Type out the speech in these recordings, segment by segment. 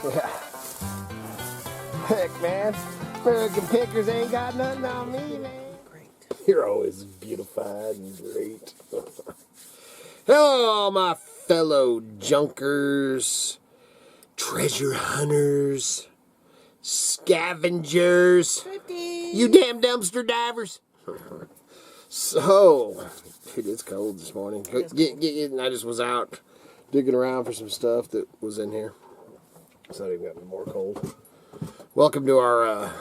Yeah. Heck, man. American pickers ain't got nothing on me, man. Great. You're always beautified and great. Hello, my fellow junkers, treasure hunters, scavengers, you damn dumpster divers. So, dude, it's cold this morning. I just was out digging around for some stuff that was in here. It's not even gotten more cold. Welcome to our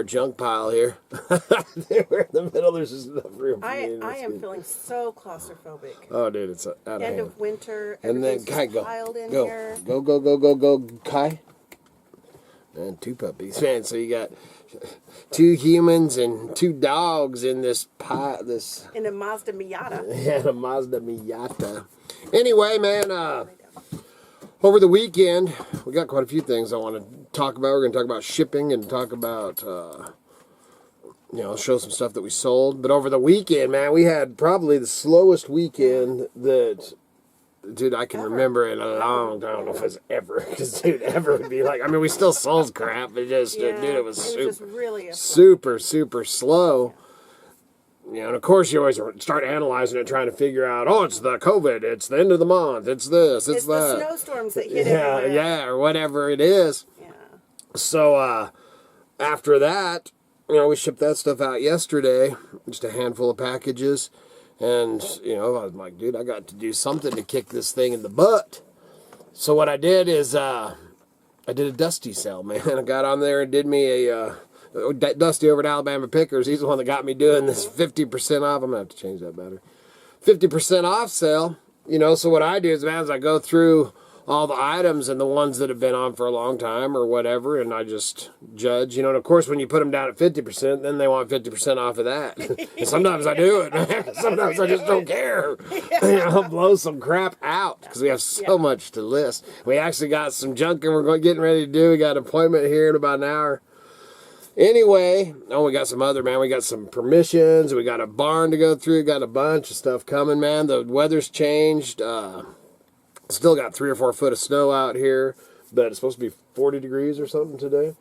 junk pile here. We're in the middle. There's just enough room for me. I am feeling so claustrophobic. Oh, dude, it's out of hand. End of winter. And then Kai, piled in here. Go, Kai. And 2 puppies, man. So you got 2 humans and 2 dogs in this pile. In a Mazda Miata. Yeah, a Mazda Miata. Anyway, man. Over the weekend, we got quite a few things I want to talk about. We're going to talk about shipping and talk about, show some stuff that we sold. But over the weekend, man, we had probably the slowest weekend that, dude, I can remember in a long time. I don't know if it's ever. Because, dude, ever would be like, I mean, we still sold crap, but just, dude, it was super, super slow. You know, and of course you always start analyzing it, trying to figure out, oh, it's the COVID, it's the end of the month, it's this, it's that. It's the snowstorms that hit everywhere. Yeah, or whatever it is. Yeah. So, after that, we shipped that stuff out yesterday, just a handful of packages, and, I was like, dude, I got to do something to kick this thing in the butt. So what I did is, I did a Dusty sale, man. I got on there and did me a, Dusty over at Alabama Pickers, he's the one that got me doing this 50% off. I'm going to have to change that battery. 50% off sale. So what I do is, man, I go through all the items and the ones that have been on for a long time or whatever, and I just judge. And of course, when you put them down at 50%, then they want 50% off of that. And sometimes I do it. Sometimes I just don't care. I'll blow some crap out because we have so much to list. We actually got some junk and we're getting ready to do. We got an appointment here in about an hour. Anyway, we got some other, man. We got some permissions. We got a barn to go through. Got a bunch of stuff coming, man. The weather's changed. Still got 3 or 4 foot of snow out here, but it's supposed to be 40 degrees or something today.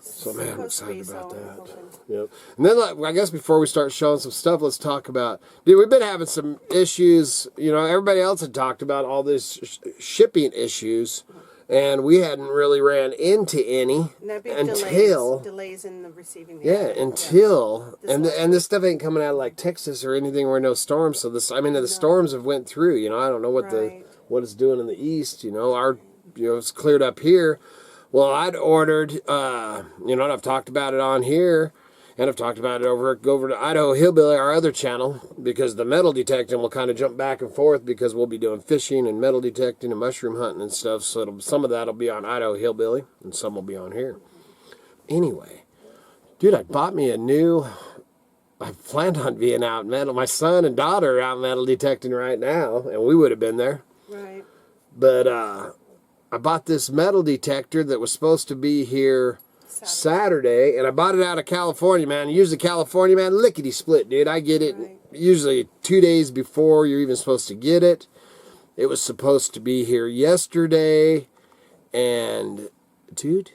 So, man, I'm excited about that. Yep. And then, I guess before we start showing some stuff, let's talk about, dude, we've been having some issues. Everybody else had talked about all these shipping issues. And we hadn't really ran into any until delays in the receiving. Until this stuff ain't coming out of like Texas or anything where no storms. So the storms have went through. I don't know what it's doing in the east. It's cleared up here. Well, I'd ordered. And I've talked about it on here. And I've talked about it over to Idaho Hillbilly, our other channel, because the metal detecting will kind of jump back and forth because we'll be doing fishing and metal detecting and mushroom hunting and stuff. So some of that will be on Idaho Hillbilly and some will be on here. Anyway, dude, I bought me I planned on being out metal. My son and daughter are out metal detecting right now, and we would have been there. Right. But I bought this metal detector that was supposed to be here Saturday, and I bought it out of California, man. Usually California, man, lickety split, dude. I get it usually 2 days before you're even supposed to get it. It was supposed to be here yesterday, and dude,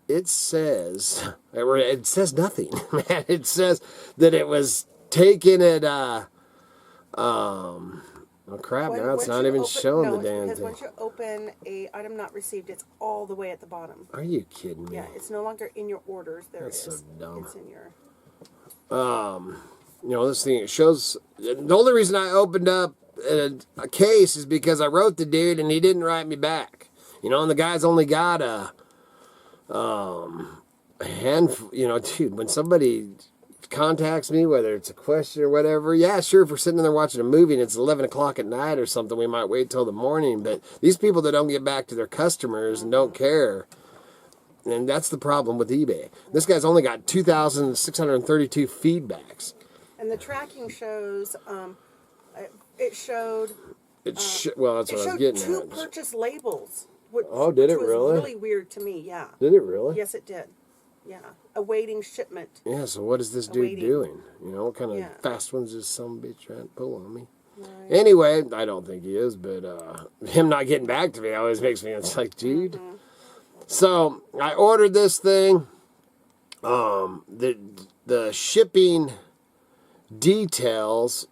it says nothing, man. It says that it was taken at oh crap, now it's not even showing the damn thing. Once you open a item not received, it's all the way at the bottom. Are you kidding me? Yeah, it's no longer in your orders. That's so dumb. It's in your... this thing, it shows... The only reason I opened up a case is because I wrote the dude and he didn't write me back. And the guy's only got a handful... dude, when somebody contacts me, whether it's a question or whatever, yeah, sure, if we're sitting there watching a movie and it's 11 o'clock at night or something, we might wait till the morning, but these people that don't get back to their customers and don't care, and that's the problem with eBay. This guy's only got 2,632 feedbacks. And the tracking shows, it showed... well, that's what I was getting at. 2 purchase labels. Which did it really? Was really weird to me, yeah. Did it really? Yes, it did. Yeah, awaiting shipment. Yeah, so what is this dude doing? What kind of fast ones is some bitch trying to pull on me? Right. Anyway, I don't think he is, but him not getting back to me always makes me, it's like, dude. Mm-hmm. So I ordered this thing. The shipping details,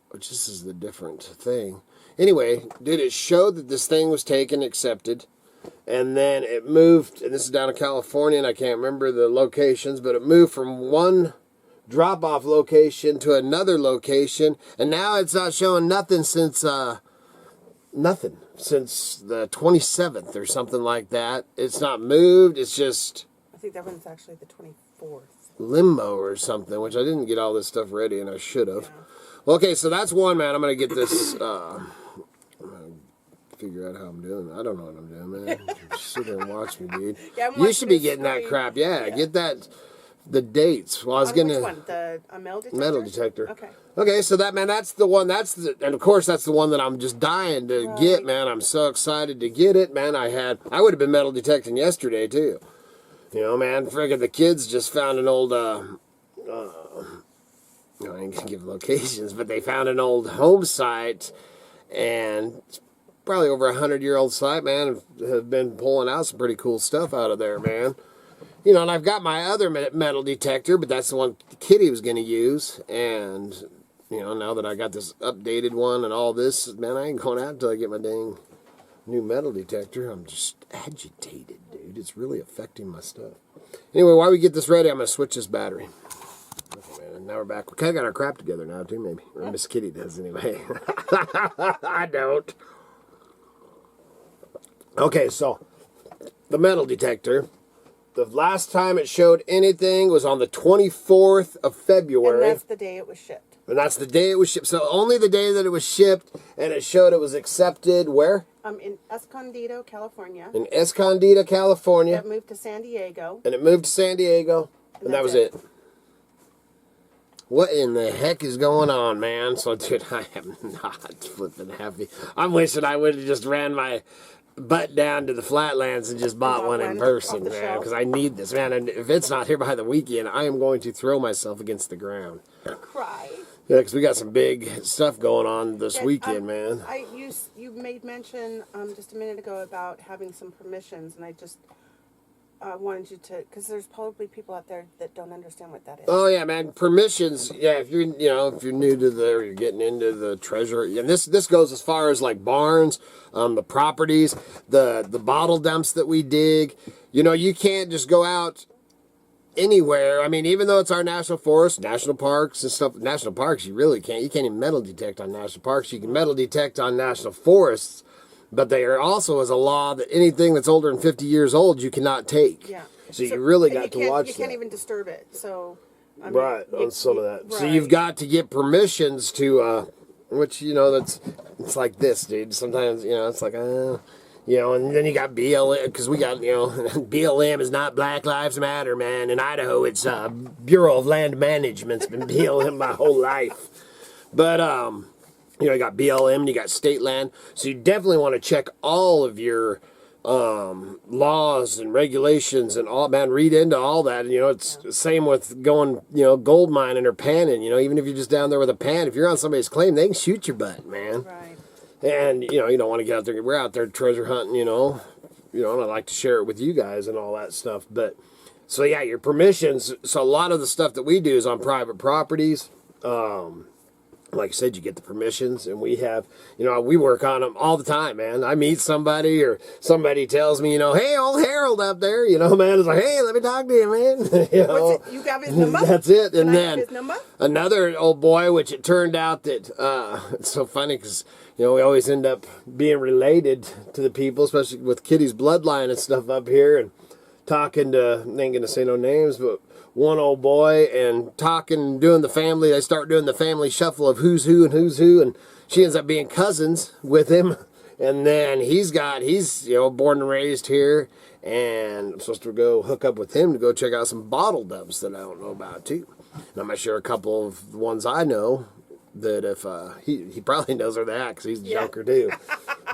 which this is the different thing. Anyway, dude, it showed that this thing was taken, accepted, and then it moved, and this is down in California, and I can't remember the locations, but it moved from one drop-off location to another location, and now it's not showing nothing since the 27th or something like that. It's not moved, it's just I think that one's actually the 24th. limbo or something, which I didn't get all this stuff ready, and I should have. Yeah. Well, okay, so that's one, man. I'm going to get this, I'm going to figure out how I'm doing. I don't know what I'm doing, man. Just sit there and watch me, dude. Yeah, I'm You should be watching getting that screen. crap. Yeah, get that, the dates. Well, I was On going which to... one? The metal detector? Metal detector. Okay. Okay, so that, man, that's the one, and of course that's the one that I'm just dying to Right. get, man. I'm so excited to get it, man. I would have been metal detecting yesterday, too. You know, man, friggin' the kids just found an old, I ain't gonna give locations, but they found an old home site, and it's probably over 100-year-old site, man. Have been pulling out some pretty cool stuff out of there, man. You know, and I've got my other metal detector, but that's the one Kitty was gonna use, and you know, now that I got this updated one and all this, man, I ain't going out until I get my dang new metal detector. I'm just agitated, dude. It's really affecting my stuff. Anyway, while we get this ready, I'm going to switch this battery. Okay, man, and now we're back. We kind of got our crap together now, too, maybe. Or Miss Kitty does, anyway. I don't. Okay, so the metal detector. The last time it showed anything was on the 24th of February. And that's the day it was shipped. And that's the day it was shipped. So only the day that it was shipped, and it showed it was accepted where? In Escondido, California. In Escondido, California. That moved to San Diego. And it moved to San Diego, and that was it. What in the heck is going on, man? So, dude, I am not flipping happy. I'm wishing I would have just ran my butt down to the Flatlands and just bought one in person, man, because I need this, man. And if it's not here by the weekend, I am going to throw myself against the ground. Cry. Yeah, because we got some big stuff going on this weekend, man. You made mention just a minute ago about having some permissions, and I just wanted you to, because there's probably people out there that don't understand what that is. Oh yeah, man. Permissions. Yeah, if you're new to or you're getting into the treasure, and this goes as far as like barns, the properties, the bottle dumps that we dig. You know, you can't just go out anywhere. I mean, even though it's our national forest, national parks and stuff, national parks, you really can't. You can't even metal detect on national parks. You can metal detect on national forests, but there also is a law that anything that's older than 50 years old, you cannot take. Yeah. So you really got to watch that. You can't even disturb it. So. I mean, right, on some of that. Right. So you've got to get permissions to, which, you know, it's like this, dude. Sometimes, you know, it's like, you know, and then you got BLM, because we got, you know, BLM is not Black Lives Matter, man. In Idaho, it's Bureau of Land Management's been BLM my whole life. But, you know, you got BLM and you got state land. So you definitely want to check all of your laws and regulations and all, man, read into all that. And, you know, it's the same with going, you know, gold mining or panning. You know, even if you're just down there with a pan, if you're on somebody's claim, they can shoot your butt, man. Right. And, you know, you don't want to get out there. We're out there treasure hunting, you know, and I like to share it with you guys and all that stuff. But, so yeah, your permissions. So a lot of the stuff that we do is on private properties. Like I said, you get the permissions, and we have, you know, we work on them all the time, man. I meet somebody, or somebody tells me, you know, hey, old Harold up there, you know, man, is like, hey, let me talk to you, man. You know, You got his number? that's it. Can And I then have his number? another old boy, which it turned out that it's so funny because, you know, we always end up being related to the people, especially with Kitty's bloodline and stuff up here, and talking to, I ain't gonna say no names, but one old boy, and talking and doing the family. They start doing the family shuffle of who's who, and she ends up being cousins with him. And then he's you know, born and raised here, and I'm supposed to go hook up with him to go check out some bottle dumps that I don't know about too. And I'm not sure a couple of the ones I know that if he probably knows where they're at because he's a junker too.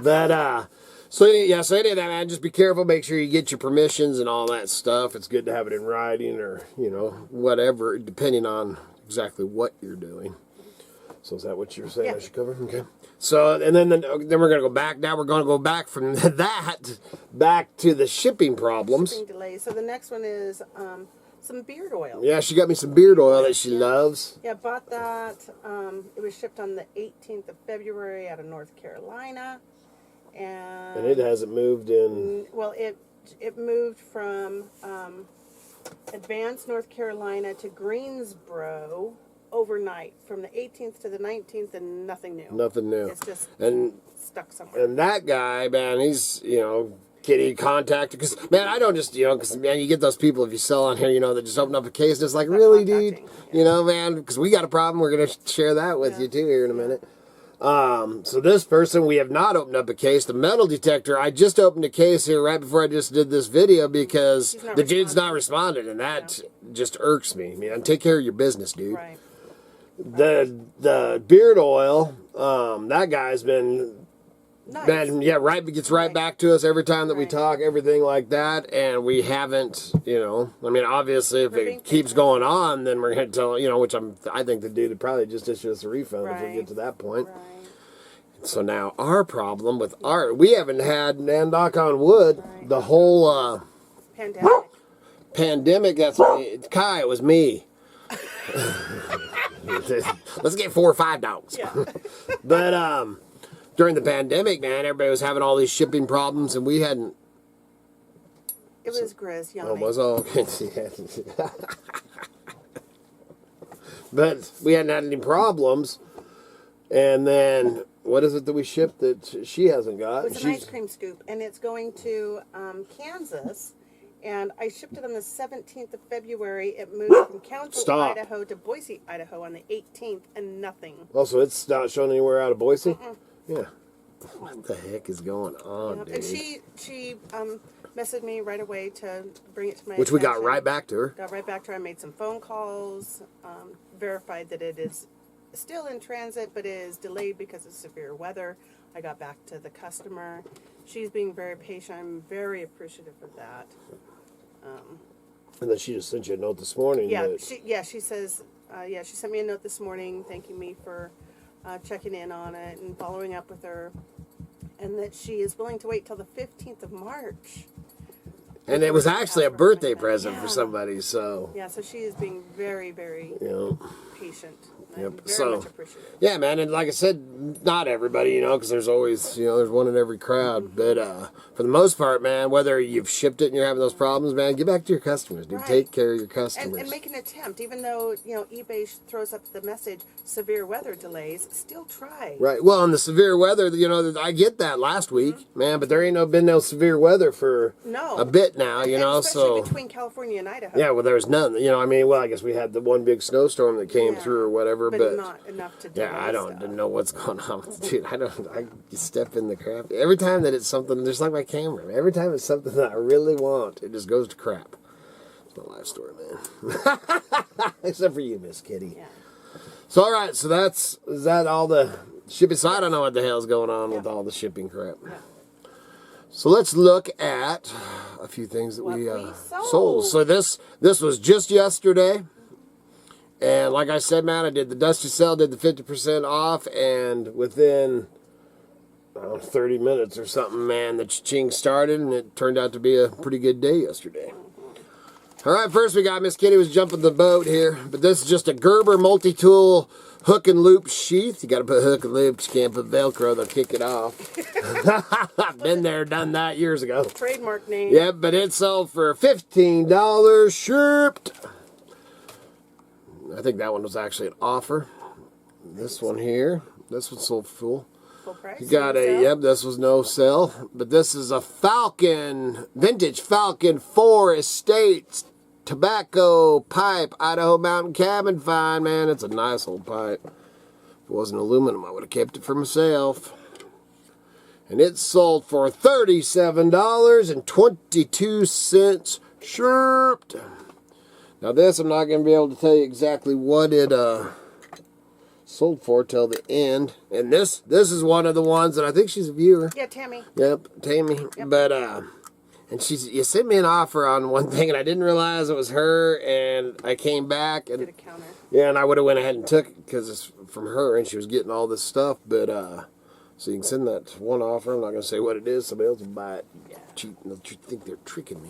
But so any of that, man, just be careful. Make sure you get your permissions and all that stuff. It's good to have it in writing, or, you know, whatever, depending on exactly what you're doing. So is that what you were saying Yeah. I should cover? Okay. So, and then we're going to go back. Now we're going to go back from that back to the shipping problems. Shipping delays. So the next one is some beard oil. Yeah, she got me some beard oil that she loves. Yeah, bought that. It was shipped on the 18th of February out of North Carolina. And it hasn't moved in... Well, it moved from Advance, North Carolina to Greensboro overnight from the 18th to the 19th, and nothing new. Nothing new. It's just stuck somewhere. And that guy, man, he's, kitty contacted. Because, man, I don't just, because, man, you get those people if you sell on here, that just open up a case and it's like, really, dude? Yeah. Man, because we got a problem. We're going to share that with you, too, here in a minute. So this person, we have not opened up a case. The metal detector, I just opened a case here right before I just did this video because the dude's not responding, and that just irks me. Man, take care of your business, dude. Right. The beard oil, that guy's been, Nice. Gets right back to us every time that we talk, everything like that, and we haven't, obviously if it keeps going on, then we're going to tell, which I think the dude would probably just issue us a refund if we get to that point. Right. So now our problem with we haven't had, and knock on wood, the whole pandemic. That's me. Kai, it was me. Let's get 4 or 5 dogs. Yeah. But during the pandemic, man, everybody was having all these shipping problems, and we hadn't. It was Grizz yawning. Oh, was all okay. But we hadn't had any problems, and then. What is it that we shipped that she hasn't got? It's an ice cream scoop, and it's going to Kansas. And I shipped it on the 17th of February. It moved from Council, Idaho to Boise, Idaho on the 18th, and nothing. Oh, so it's not showing anywhere out of Boise? Yeah. What the heck is going on, dude? And she messaged me right away to bring it to my Which attention. we got right back to her. Got right back to her. I made some phone calls, verified that it is still in transit, but is delayed because of severe weather. I got back to the customer. She's being very patient. I'm very appreciative of that. And then she just sent you a note this morning. Yeah, she says, she sent me a note this morning thanking me for checking in on it and following up with her, and that she is willing to wait till the 15th of March. And it was actually a birthday present for somebody, so. Yeah, so she is being very, very patient. I'm very much appreciative. Yeah, man, and like I said, not everybody, because there's always, there's one in every crowd. But for the most part, man, whether you've shipped it and you're having those problems, man, get back to your customers, dude. Right. Take care of your customers. And make an attempt, even though, eBay throws up the message, severe weather delays, still try. Right. Well, on the severe weather, I get that last week, man, but there ain't been no severe weather for a bit now, especially between California and Idaho. Yeah, well, there was none, I guess we had the one big snowstorm that came through or whatever, but not enough to delay I didn't know what's going on with dude. I step in the crap. Every time that it's something, just like my camera, every time it's something that I really want, it just goes to crap. It's my life story, man. Except for you, Miss Kitty. Yeah. So, all right, so is that all the shipping? So I don't know what the hell's going on with all the shipping crap. Yeah. So let's look at a few things that we sold. So this was just yesterday. And like I said, man, I did the Dusty Sale, did the 50% off, and within 30 minutes or something, man, the cha-ching started, and it turned out to be a pretty good day yesterday. All right, first we got Miss Kitty was jumping the boat here, but this is just a Gerber multi-tool hook and loop sheath. You got to put hook and loop, you can't put Velcro, they'll kick it off. I've been there, done that years ago. Trademark name. Yep, but it sold for $15 shipped. I think that one was actually an offer. This one here, this one sold full price. You got this was no sale, but this is a vintage Falcon 4 Estates tobacco pipe, Idaho Mountain cabin find, man. It's a nice old pipe. If it wasn't aluminum, I would have kept it for myself. And it sold for $37.22 shipped. Now this, I'm not going to be able to tell you exactly what it sold for till the end. And this is one of the ones that I think she's a viewer. Yeah, Tammy. Yep, Tammy. Yep. But, and And you sent me an offer on one thing, and I didn't realize it was her, and I came back. And did a counter. yeah, and I would have went ahead and took it because it's from her, and she was getting all this stuff. But, so you can send that one offer. I'm not going to say what it is. Somebody else will buy it. Yeah. Cheat, and they'll think they're tricking me.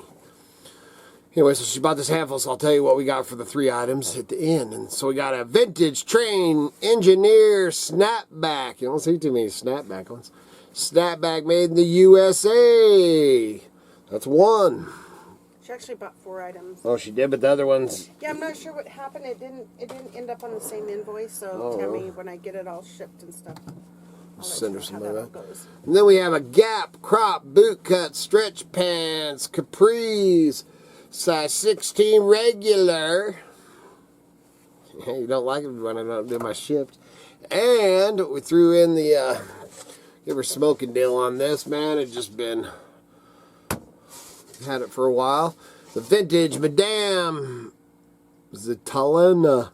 Anyway, so she bought this handful, so I'll tell you what we got for the 3 items at the end. And so we got a vintage train engineer snapback. You don't see too many snapback ones. Snapback made in the USA. That's one. She actually bought 4 items. Oh, she did, but the other ones... Yeah, I'm not sure what happened. It didn't end up on the same invoice, so Tammy, when I get it all shipped and stuff, I'll send her let you some know of how that. that goes. And then we have a Gap crop boot cut stretch pants, capris, size 16 regular. Hey, you don't like it when I don't do my shift. And we threw in the give her smoking deal on this, man. It's just been had it for a while. The vintage Madame Zitalena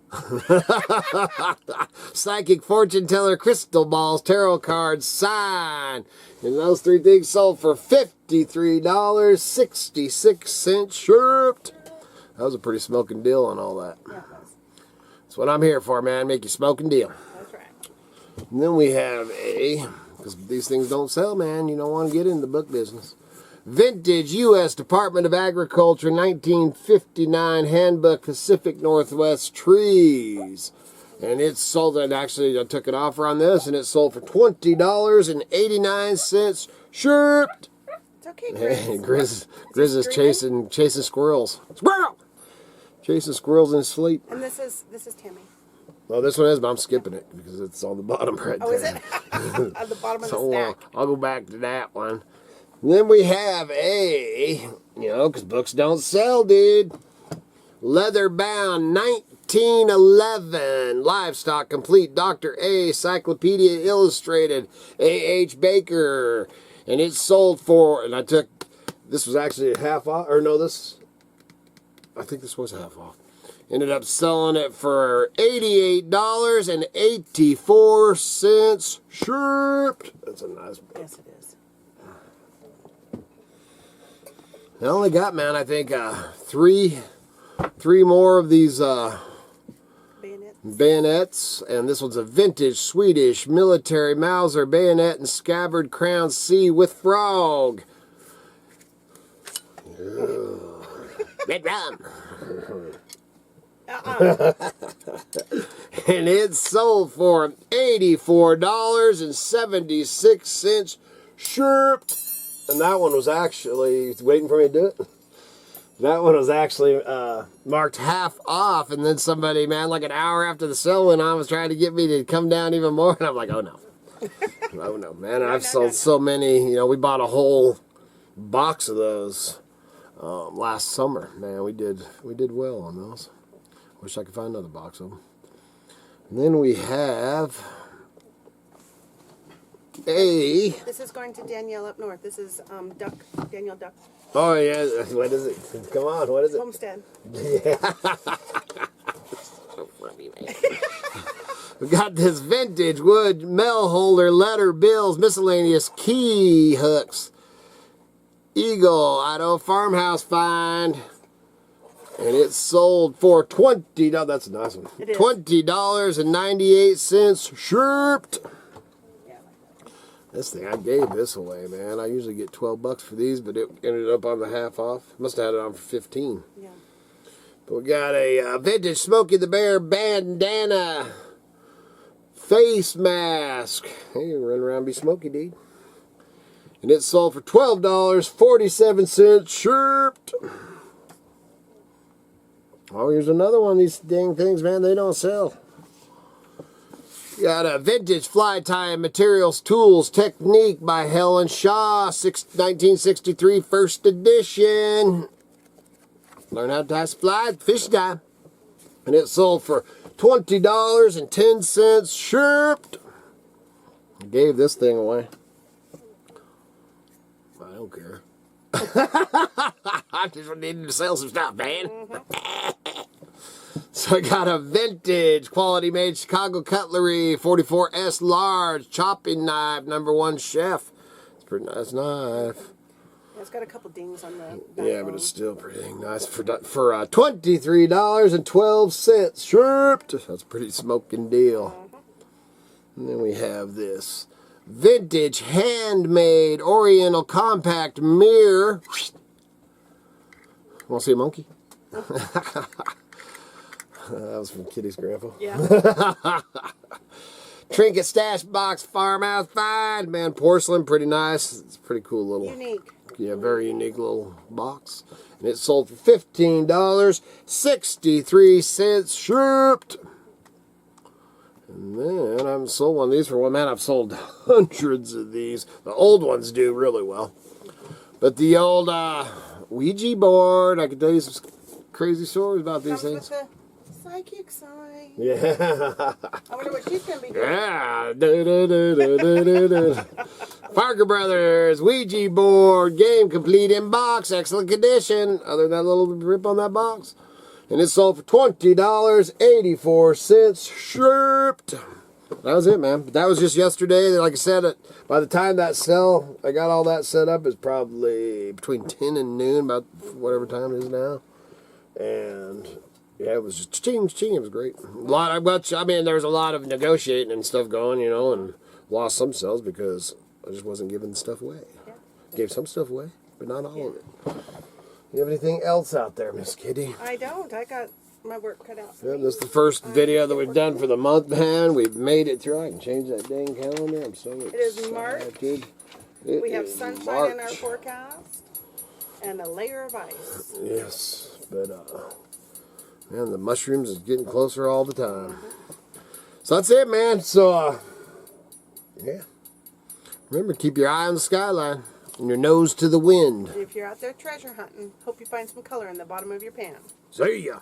psychic fortune teller crystal balls, tarot cards, sign. And those 3 things sold for $53.66 shipped. That was a pretty smoking deal on all that. Yeah, it was. That's what I'm here for, man. Make you smoking deal. That's right. And then we have because these things don't sell, man. You don't want to get into the book business. Vintage U.S. Department of Agriculture 1959 Handbook Pacific Northwest Trees. And it's sold, and actually I took an offer on this, and it sold for $20.89 shipped. It's okay, Grizz. Grizz is chasing squirrels. Squirrel! Chasing squirrels in his sleep. And this is Tammy. Well, this one is, but I'm skipping it because it's on the bottom right there. Oh, is it? At the bottom of the stack. I'll go back to that one. And then we have because books don't sell, dude. Leather-bound 1911 Livestock Complete Dr. A Cyclopedia Illustrated A.H. Baker. And it's sold for, and this was actually half off, I think this was half off. Ended up selling it for $88.84 shipped. That's a nice book. Yes, it is. I only got, man, I think 3 more of these bayonets, and this one's a vintage Swedish military Mauser bayonet and scabbard crown C with frog. Red rum. And it's sold for $84.76 shipped. And that one was actually, waiting for me to do it? That one was actually marked half off. And then somebody, man, like an hour after the sale went on, was trying to get me to come down even more. And I'm like, oh no. Oh no, man. I've sold so many. We bought a whole box of those last summer. Man, we did well on those. Wish I could find another box of them. And then we have This is going to Danielle up north. This is Danielle Duck. Oh, yeah. What is it? Come on. What is it? Homestead. Yeah. So funny, man. We got this vintage wood mail holder, letter, bills, miscellaneous key hooks. Eagle, Idaho farmhouse find. And it's sold for $20. No, that's a nice one. It is. $20.98 shipped. This thing, I gave this away, man. I usually get $12 for these, but it ended up on the half off. Must have had it on for 15. Yeah. But we got a vintage Smokey the Bear bandana face mask. Hey, you run around and be Smokey, dude. And it sold for $12.47 shipped. Oh, here's another one of these dang things, man. They don't sell. Got a vintage fly tying materials tools technique by Helen Shaw, 1963 first edition. Learn how to tie fly fish dye. And it sold for $20.10 shipped. I gave this thing away. I don't care. I just needed to sell some stuff, man. So I got a vintage quality made Chicago cutlery 44S large chopping knife, #1 chef. It's a pretty nice knife. It's got a couple dings on the Yeah, backbone. but it's still pretty nice for $23.12 shipped. That's a pretty smoking deal. And then we have this vintage handmade Oriental compact mirror. Want to see a monkey? That was from Kitty's grandpa. Yeah. Trinket stash box farmhouse find. Man, porcelain, pretty nice. It's a pretty cool little. Unique. Yeah, very unique little box. And it sold for $15.63 shipped. And then I haven't sold one of these for one. Man, I've sold hundreds of these. The old ones do really well. But the old Ouija board, I can tell you some crazy stories about these Comes things. with the psychic sign. Yeah. I wonder what she's going to be doing. Yeah. Parker Brothers Ouija board game complete in box, excellent condition. Other than that little rip on that box, and it sold for $20.84 shipped. That was it, man. But that was just yesterday. Like I said, by the time that I got all that set up, it's probably between 10 and noon, about whatever time it is now. And yeah, it was just ching. It was great. I mean, there was a lot of negotiating and stuff going, you know, and lost some sales because I just wasn't giving stuff away. Yeah. Gave some stuff away, but not all of it. You have anything else out there, Miss Kitty? I don't. I got my work cut out for Yeah, me. this is the first video that we've done for the month, man. We've made it through. I can change that dang calendar. I'm so excited. It is March. We have is sunshine in our March. forecast and a layer of ice. Yes, but man, the mushrooms is getting closer all the time. So that's it, man. So yeah, remember, keep your eye on the skyline and your nose to the wind. If you're out there treasure hunting, hope you find some color in the bottom of your pan. See ya.